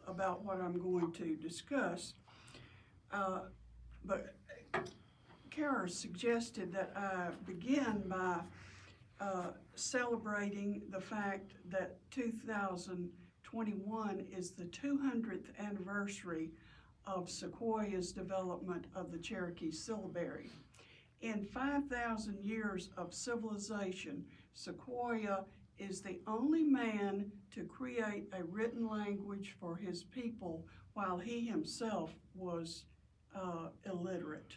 about what I'm going to discuss. But Kara suggested that I begin by celebrating the fact that 2021 is the 200th anniversary of Sequoyah's development of the Cherokee syllabary. In 5,000 years of civilization, Sequoyah is the only man to create a written language for his people while he himself was illiterate.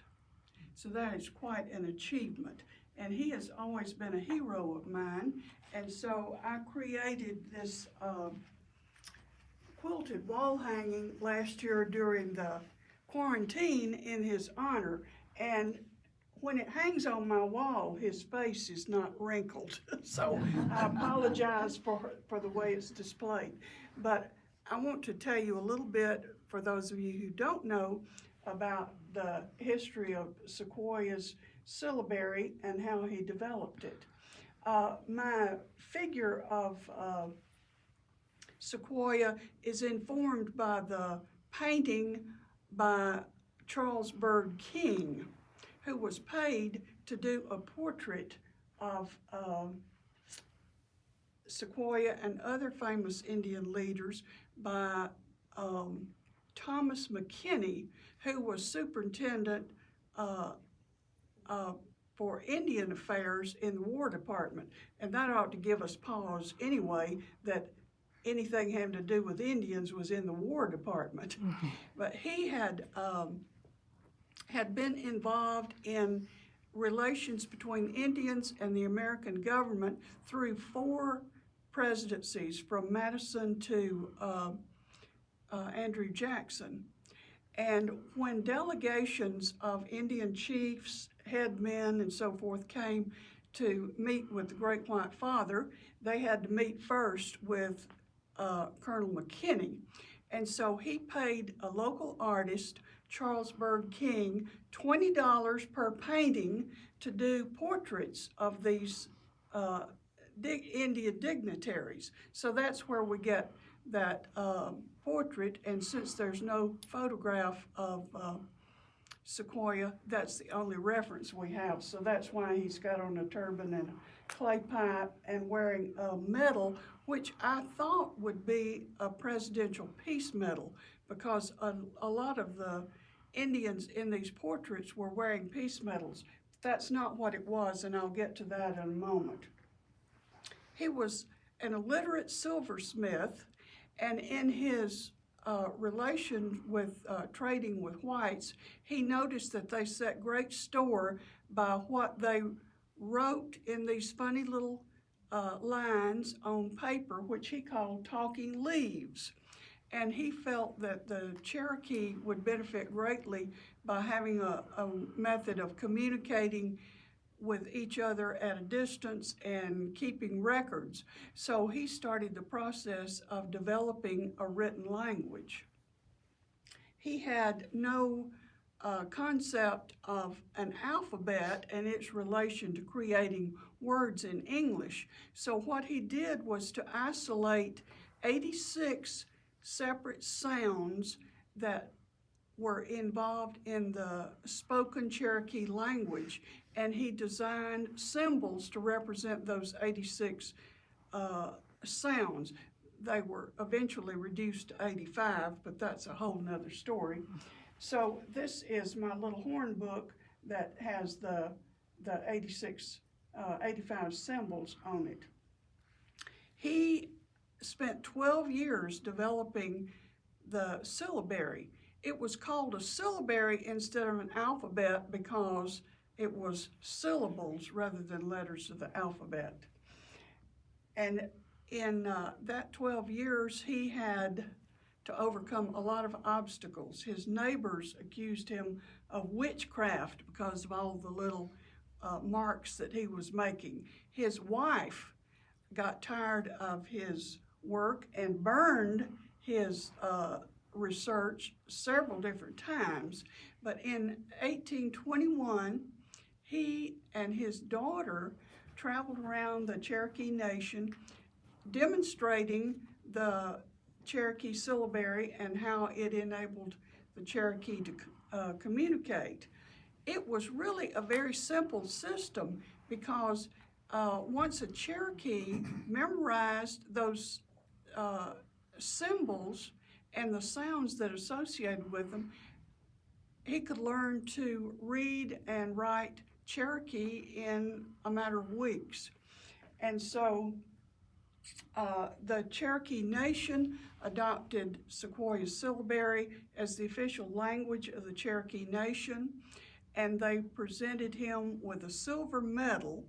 So that is quite an achievement. And he has always been a hero of mine. And so I created this quilted wall hanging last year during the quarantine in his honor. And when it hangs on my wall, his face is not wrinkled. So I apologize for the way it's displayed. But I want to tell you a little bit, for those of you who don't know, about the history of Sequoyah's syllabary and how he developed it. My figure of Sequoyah is informed by the painting by Charles Bird King, who was paid to do a portrait of Sequoyah and other famous Indian leaders by Thomas McKinney, who was superintendent for Indian affairs in the War Department. And that ought to give us pause anyway, that anything having to do with Indians was in the War Department. Mm-hmm. But he had been involved in relations between Indians and the American government through 4 presidencies, from Madison to Andrew Jackson. And when delegations of Indian chiefs, headmen, and so forth came to meet with the Great White Father, they had to meet first with Colonel McKinney. And so he paid a local artist, Charles Bird King, $20 per painting to do portraits of these Indian dignitaries. So that's where we get that portrait, and since there's no photograph of Sequoyah, that's the only reference we have. So that's why he's got on a turban and a clay pipe and wearing a medal, which I thought would be a presidential peace medal, because a lot of the Indians in these portraits were wearing peace medals. That's not what it was, and I'll get to that in a moment. He was an illiterate silversmith, and in his relation with trading with whites, he noticed that they set great store by what they wrote in these funny little lines on paper, which he called talking leaves. And he felt that the Cherokee would benefit greatly by having a method of communicating with each other at a distance and keeping records. So he started the process of developing a written language. He had no concept of an alphabet and its relation to creating words in English. So what he did was to isolate 86 separate sounds that were involved in the spoken Cherokee language, and he designed symbols to represent those 86 sounds. They were eventually reduced to 85, but that's a whole nother story. So this is my little horn book that has the 85 symbols on it. He spent 12 years developing the syllabary. It was called a syllabary instead of an alphabet because it was syllables rather than letters of the alphabet. And in that 12 years, he had to overcome a lot of obstacles. His neighbors accused him of witchcraft because of all the little marks that he was making. His wife got tired of his work and burned his research several different times. But in 1821, he and his daughter traveled around the Cherokee Nation demonstrating the Cherokee syllabary and how it enabled the Cherokee to communicate. It was really a very simple system because once a Cherokee memorized those symbols and the sounds that associated with them, he could learn to read and write Cherokee in a matter of weeks. And so the Cherokee Nation adopted Sequoyah syllabary as the official language of the Cherokee Nation, and they presented him with a silver medal,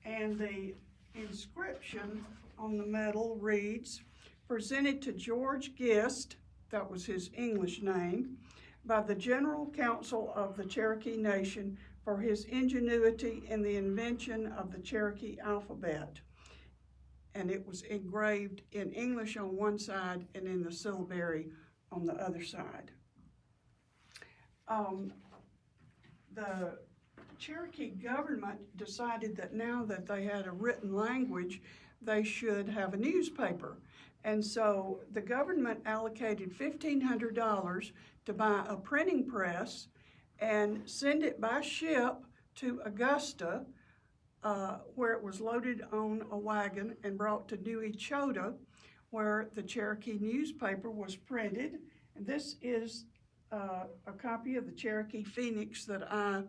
and the inscription on the medal reads, "Presented to George Gist," that was his English name, "by the General Council of the Cherokee Nation for his ingenuity in the invention of the Cherokee alphabet." And it was engraved in English on one side and in the syllabary on the other side. The Cherokee government decided that now that they had a written language, they should have a newspaper. And so the government allocated $1,500 to buy a printing press and send it by ship to Augusta, where it was loaded on a wagon and brought to New Echota, where the Cherokee newspaper was printed. And this is a copy of the Cherokee Phoenix that I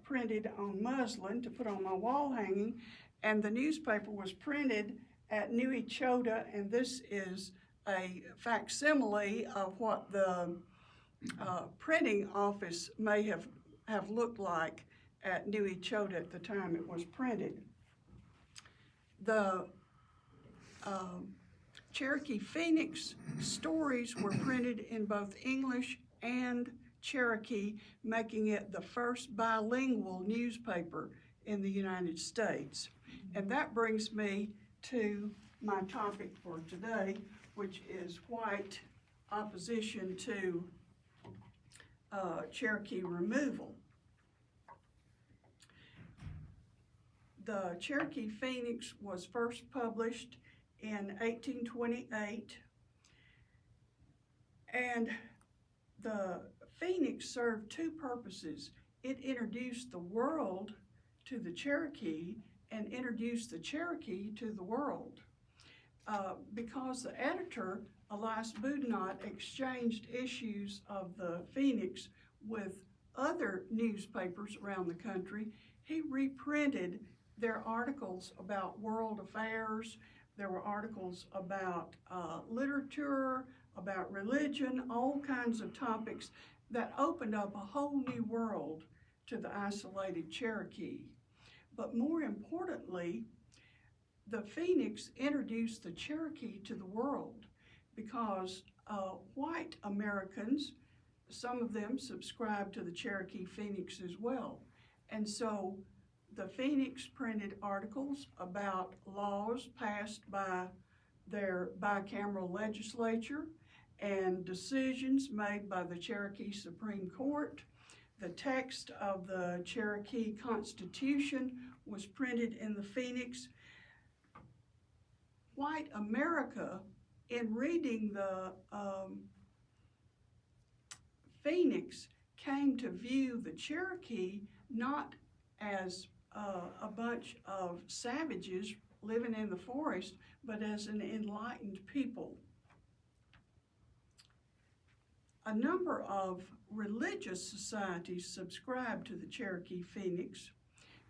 printed on muslin to put on my wall hanging. And the newspaper was printed at New Echota, and this is a facsimile of what the printing office may have looked like at New Echota at the time it was printed. The Cherokee Phoenix stories were printed in both English and Cherokee, making it the first bilingual newspaper in the United States. And that brings me to my topic for today, which is white opposition to Cherokee removal. The Cherokee Phoenix was first published in 1828, and the Phoenix served two purposes. It introduced the world to the Cherokee and introduced the Cherokee to the world. Because the editor, Elias Boudinot, exchanged issues of the Phoenix with other newspapers around the country, he reprinted their articles about world affairs. There were articles about literature, about religion, all kinds of topics that opened up a whole new world to the isolated Cherokee. But more importantly, the Phoenix introduced the Cherokee to the world because white Americans, some of them subscribed to the Cherokee Phoenix as well. And so the Phoenix printed articles about laws passed by their bicameral legislature and decisions made by the Cherokee Supreme Court. The text of the Cherokee Constitution was printed in the Phoenix. White America, in reading the Phoenix, came to view the Cherokee not as a bunch of savages living in the forest, but as an enlightened people. A number of religious societies subscribed to the Cherokee Phoenix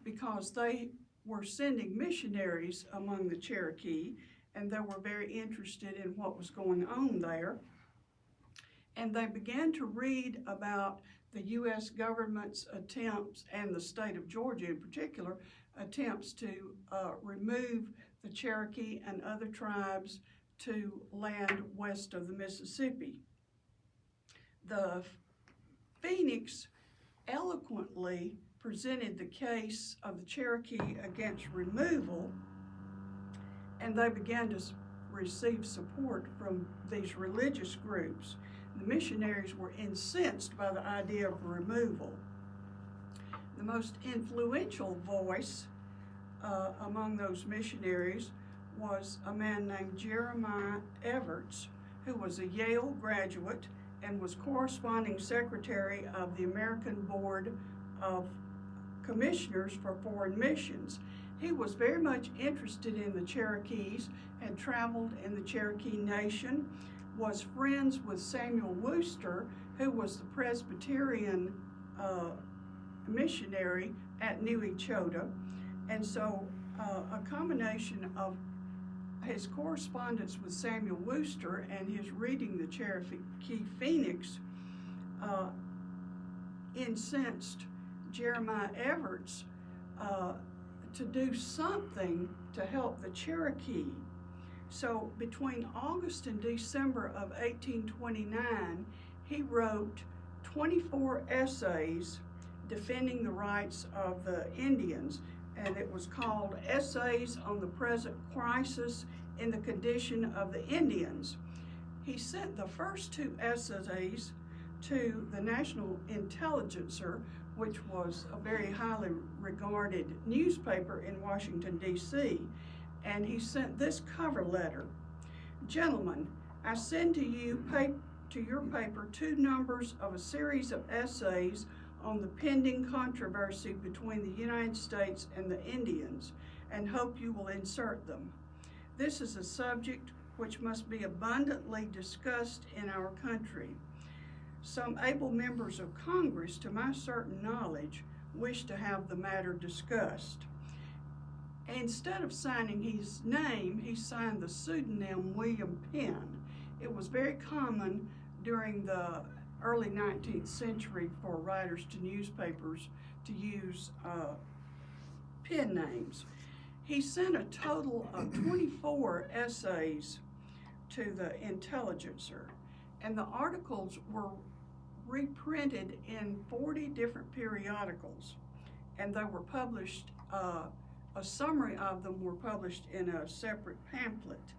because they were sending missionaries among the Cherokee, and they were very interested in what was going on there. And they began to read about the U.S. government's attempts, and the state of Georgia in particular, attempts to remove the Cherokee and other tribes to land west of the Mississippi. The Phoenix eloquently presented the case of the Cherokee against removal, and they began to receive support from these religious groups. The missionaries were incensed by the idea of removal. The most influential voice among those missionaries was a man named Jeremiah Everts, who was a Yale graduate and was corresponding secretary of the American Board of Commissioners for Foreign Missions. He was very much interested in the Cherokees, had traveled in the Cherokee Nation, was friends with Samuel Worcester, who was the Presbyterian missionary at New Echota. And so a combination of his correspondence with Samuel Worcester and his reading the Cherokee Phoenix incensed Jeremiah Everts to do something to help the Cherokee. So between August and December of 1829, he wrote 24 essays defending the rights of the Indians, and it was called Essays on the Present Crisis in the Condition of the Indians. He sent the first two essays to the National Intelligencer, which was a very highly regarded newspaper in Washington, D.C., and he sent this cover letter. Gentlemen, I send to you to your paper 2 numbers of a series of essays on the pending controversy between the United States and the Indians, and hope you will insert them. This is a subject which must be abundantly discussed in our country. Some able members of Congress, to my certain knowledge, wish to have the matter discussed. Instead of signing his name, he signed the pseudonym William Penn. It was very common during the early 19th century for writers to newspapers to use pen names. He sent a total of 24 essays to the Intelligencer, and the articles were reprinted in 40 different periodicals, and they were published, a summary of them were published in a separate pamphlet.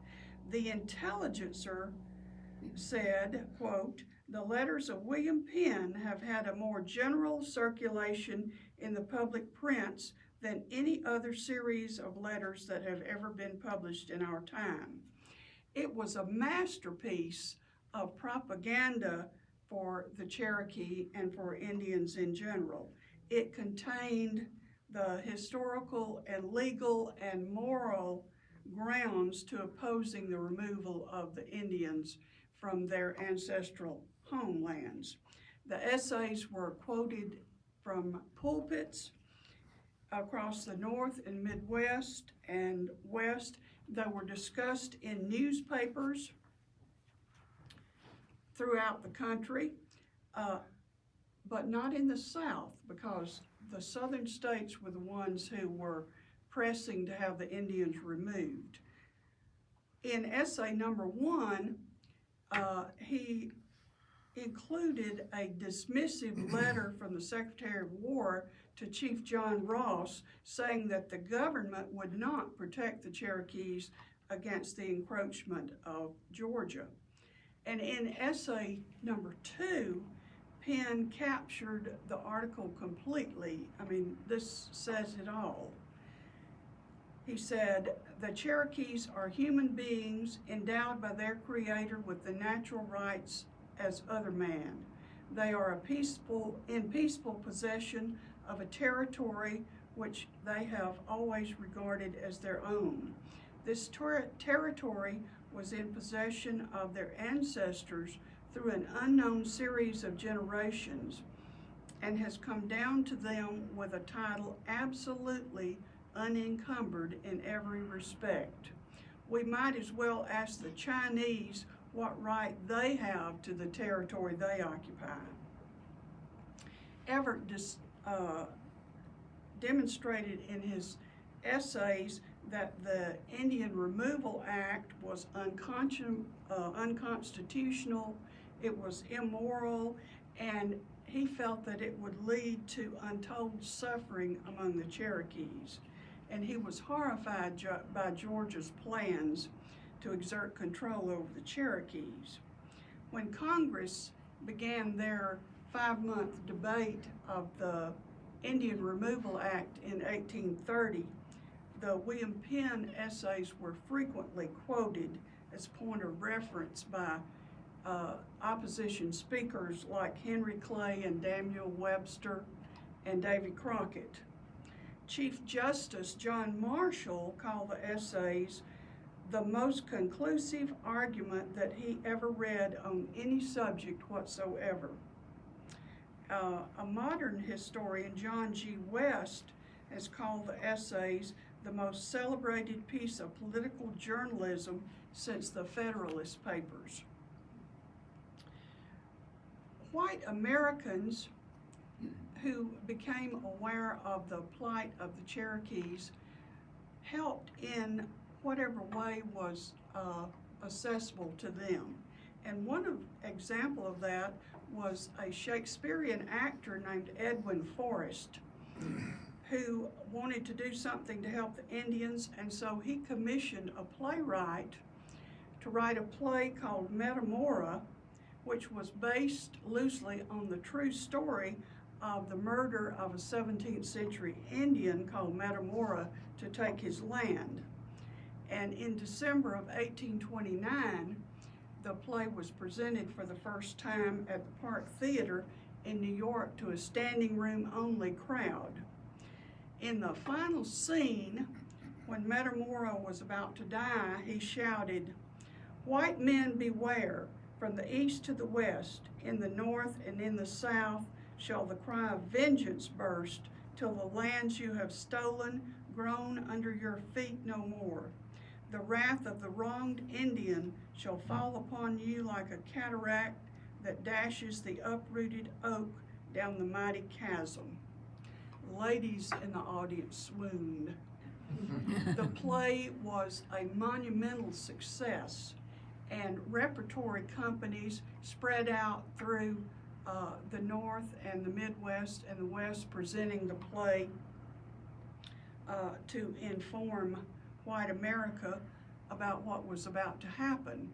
The Intelligencer said, quote, "The letters of William Penn have had a more general circulation in the public prints than any other series of letters that have ever been published in our time." It was a masterpiece of propaganda for the Cherokee and for Indians in general. It contained the historical and legal and moral grounds to opposing the removal of the Indians from their ancestral homelands. The essays were quoted from pulpits across the North and Midwest and West. They were discussed in newspapers throughout the country, but not in the South, because the Southern states were the ones who were pressing to have the Indians removed. In essay number 1, he included a dismissive letter from the Secretary of War to Chief John Ross, saying that the government would not protect the Cherokees against the encroachment of Georgia. And in essay number 2, Penn captured the article completely. I mean, this says it all. He said, "The Cherokees are human beings endowed by their Creator with the natural rights as other man. They are in peaceful possession of a territory which they have always regarded as their own. This territory was in possession of their ancestors through an unknown series of generations and has come down to them with a title absolutely unencumbered in every respect. We might as well ask the Chinese what right they have to the territory they occupy." Everett demonstrated in his essays that the Indian Removal Act was unconstitutional, it was immoral, and he felt that it would lead to untold suffering among the Cherokees. And he was horrified by Georgia's plans to exert control over the Cherokees. When Congress began their 5-month debate of the Indian Removal Act in 1830, the William Penn essays were frequently quoted as point of reference by opposition speakers like Henry Clay and Daniel Webster and Davy Crockett. Chief Justice John Marshall called the essays the most conclusive argument that he ever read on any subject whatsoever. A modern historian, John G. West, has called the essays the most celebrated piece of political journalism since the Federalist Papers. White Americans who became aware of the plight of the Cherokees helped in whatever way was accessible to them. And one example of that was a Shakespearean actor named Edwin Forrest, who wanted to do something to help the Indians, and so he commissioned a playwright to write a play called Metamora, which was based loosely on the true story of the murder of a 17th century Indian called Metamora to take his land. And in December of 1829, the play was presented for the first time at the Park Theater in New York to a standing room only crowd. In the final scene, when Metamora was about to die, he shouted, "White men beware, from the east to the west, in the north and in the south shall the cry of vengeance burst, till the lands you have stolen groan under your feet no more. The wrath of the wronged Indian shall fall upon you like a cataract that dashes the uprooted oak down the mighty chasm." Ladies in the audience swooned. The play was a monumental success, and repertory companies spread out through the North and the Midwest and the West presenting the play to inform white America about what was about to happen.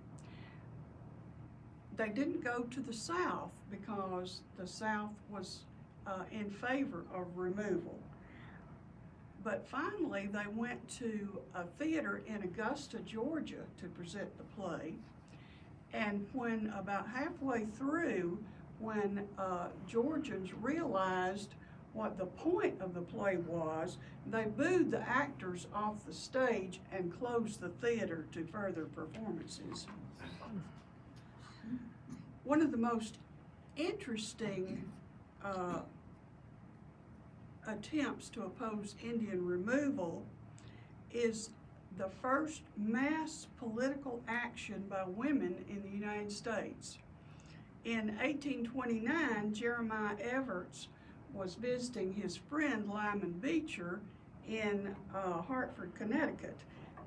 They didn't go to the South because the South was in favor of removal. But finally, they went to a theater in Augusta, Georgia to present the play. And when about halfway through, when Georgians realized what the point of the play was, they booed the actors off the stage and closed the theater to further performances. One of the most interesting attempts to oppose Indian removal is the first mass political action by women in the United States. In 1829, Jeremiah Evarts was visiting his friend Lyman Beecher in Hartford, Connecticut,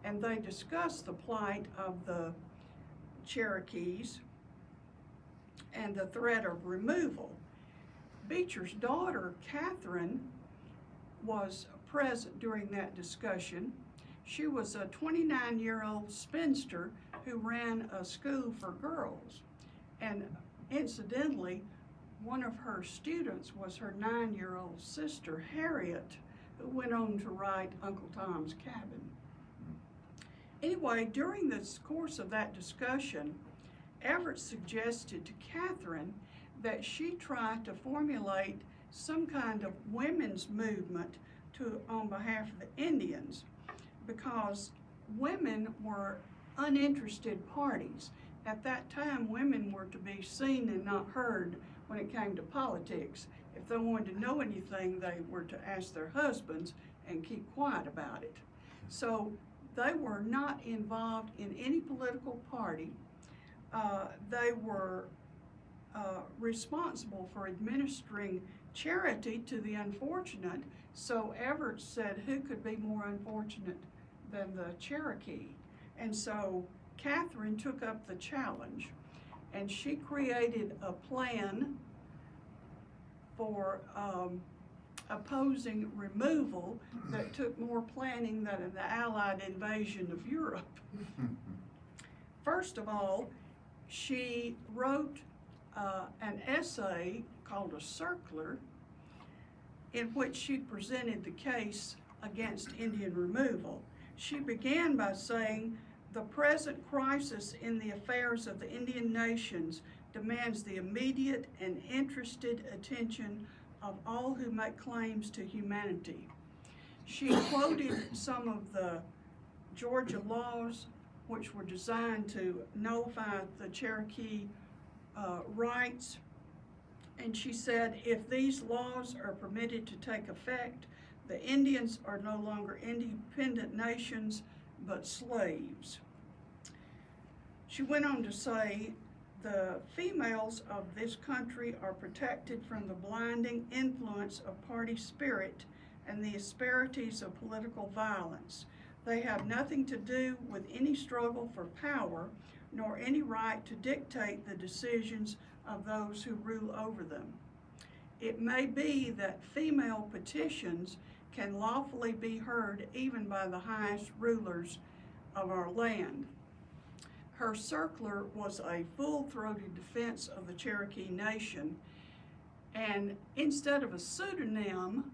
and they discussed the plight of the Cherokees and the threat of removal. Beecher's daughter, Catherine, was present during that discussion. She was a 29-year-old spinster who ran a school for girls. And incidentally, one of her students was her 9-year-old sister, Harriet, who went on to write Uncle Tom's Cabin. Anyway, during the course of that discussion, Everett suggested to Catherine that she try to formulate some kind of women's movement on behalf of the Indians, because women were uninterested parties. At that time, women were to be seen and not heard when it came to politics. If they wanted to know anything, they were to ask their husbands and keep quiet about it. So they were not involved in any political party. They were responsible for administering charity to the unfortunate. So Everett said, who could be more unfortunate than the Cherokee? And so Catherine took up the challenge, and she created a plan for opposing removal that took more planning than the Allied invasion of Europe. First of all, she wrote an essay called a circular, in which she presented the case against Indian removal. She began by saying, "The present crisis in the affairs of the Indian nations demands the immediate and interested attention of all who make claims to humanity." She quoted some of the Georgia laws which were designed to nullify the Cherokee rights. And she said, if these laws are permitted to take effect, the Indians are no longer independent nations, but slaves. She went on to say, the females of this country are protected from the blinding influence of party spirit and the asperities of political violence. They have nothing to do with any struggle for power, nor any right to dictate the decisions of those who rule over them. It may be that female petitions can lawfully be heard even by the highest rulers of our land. Her circular was a full-throated defense of the Cherokee Nation, and instead of a pseudonym,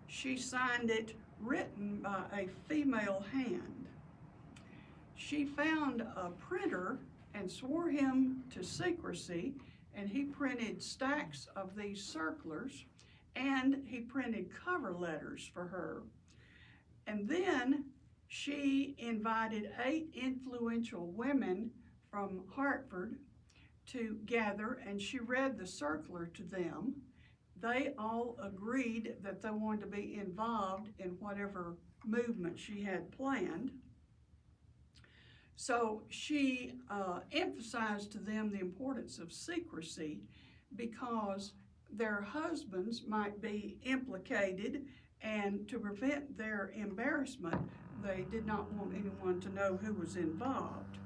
she signed it written by a female hand. She found a printer and swore him to secrecy, and he printed stacks of these circulars, and he printed cover letters for her. And then she invited 8 influential women from Hartford to gather, and she read the circular to them. They all agreed that they wanted to be involved in whatever movement she had planned. So she emphasized to them the importance of secrecy because their husbands might be implicated, and to prevent their embarrassment, they did not want anyone to know who was involved.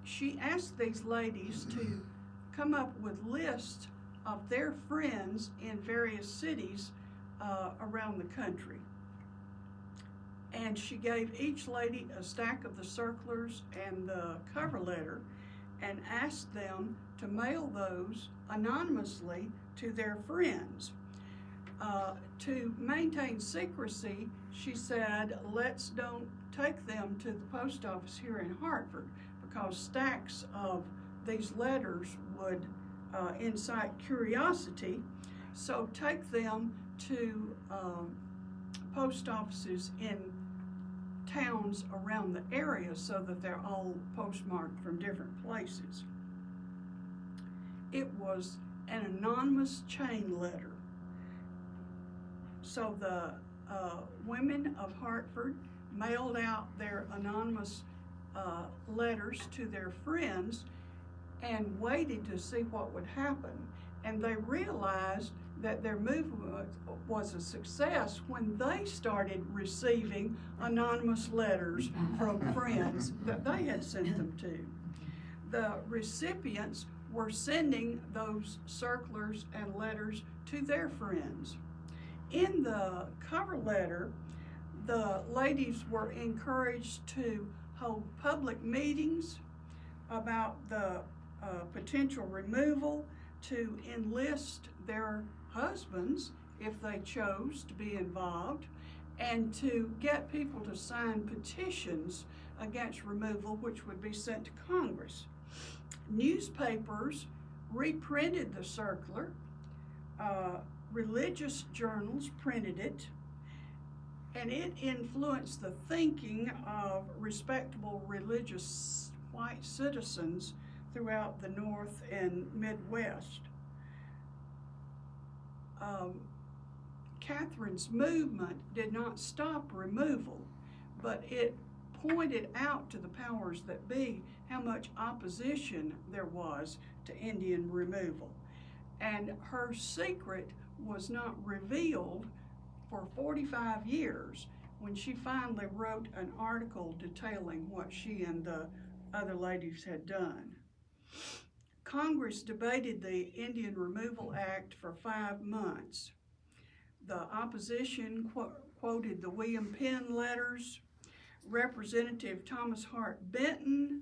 She asked these ladies to come up with lists of their friends in various cities around the country. And she gave each lady a stack of the circulars and the cover letter and asked them to mail those anonymously to their friends. To maintain secrecy, she said, let's don't take them to the post office here in Hartford because stacks of these letters would incite curiosity. So take them to post offices in towns around the area so that they're all postmarked from different places. It was an anonymous chain letter. So the women of Hartford mailed out their anonymous letters to their friends and waited to see what would happen. And they realized that their movement was a success when they started receiving anonymous letters from friends that they had sent them to. The recipients were sending those circulars and letters to their friends. In the cover letter, the ladies were encouraged to hold public meetings about the potential removal, to enlist their husbands if they chose to be involved, and to get people to sign petitions against removal, which would be sent to Congress. Newspapers reprinted the circular, religious journals printed it, and it influenced the thinking of respectable religious white citizens throughout the North and Midwest. Catherine's movement did not stop removal, but it pointed out to the powers that be how much opposition there was to Indian removal. And her secret was not revealed for 45 years when she finally wrote an article detailing what she and the other ladies had done. Congress debated the Indian Removal Act for 5 months. The opposition quoted the William Penn letters. Representative Thomas Hart Benton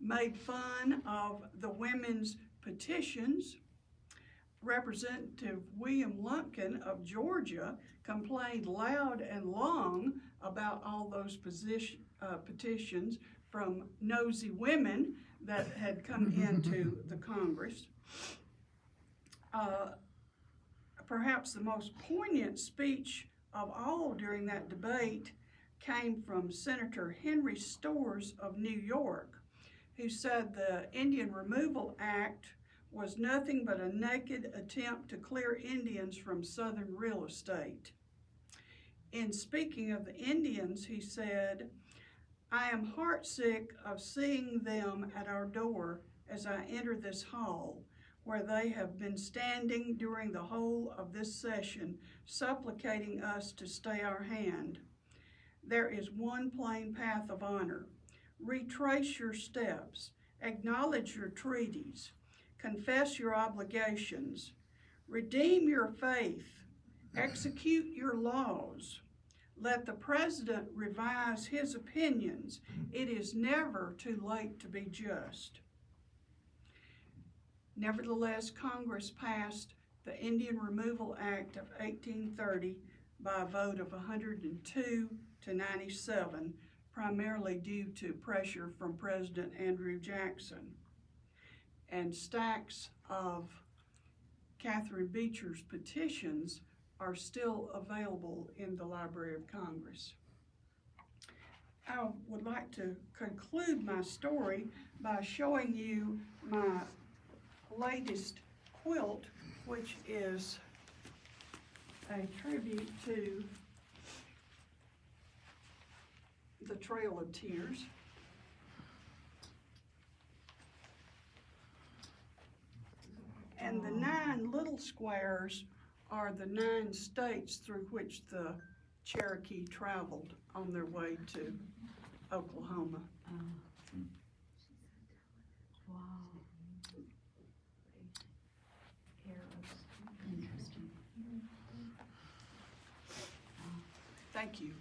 made fun of the women's petitions. Representative William Lumpkin of Georgia complained loud and long about all those petitions from nosy women that had come into the Congress. Perhaps the most poignant speech of all during that debate came from Senator Henry Storrs of New York, who said the Indian Removal Act was nothing but a naked attempt to clear Indians from Southern real estate. In speaking of the Indians, he said, "I am heartsick of seeing them at our door as I enter this hall, where they have been standing during the whole of this session, supplicating us to stay our hand. There is one plain path of honor. Retrace your steps, acknowledge your treaties, confess your obligations, redeem your faith, execute your laws. Let the president revise his opinions. It is never too late to be just." Nevertheless, Congress passed the Indian Removal Act of 1830 by a vote of 102 to 97, primarily due to pressure from President Andrew Jackson. And stacks of Catherine Beecher's petitions are still available in the Library of Congress. I would like to conclude my story by showing you my latest quilt, which is a tribute to the Trail of Tears. And the 9 little squares are the 9 states through which the Cherokee traveled on their way to Oklahoma. Wow. Interesting. Thank you.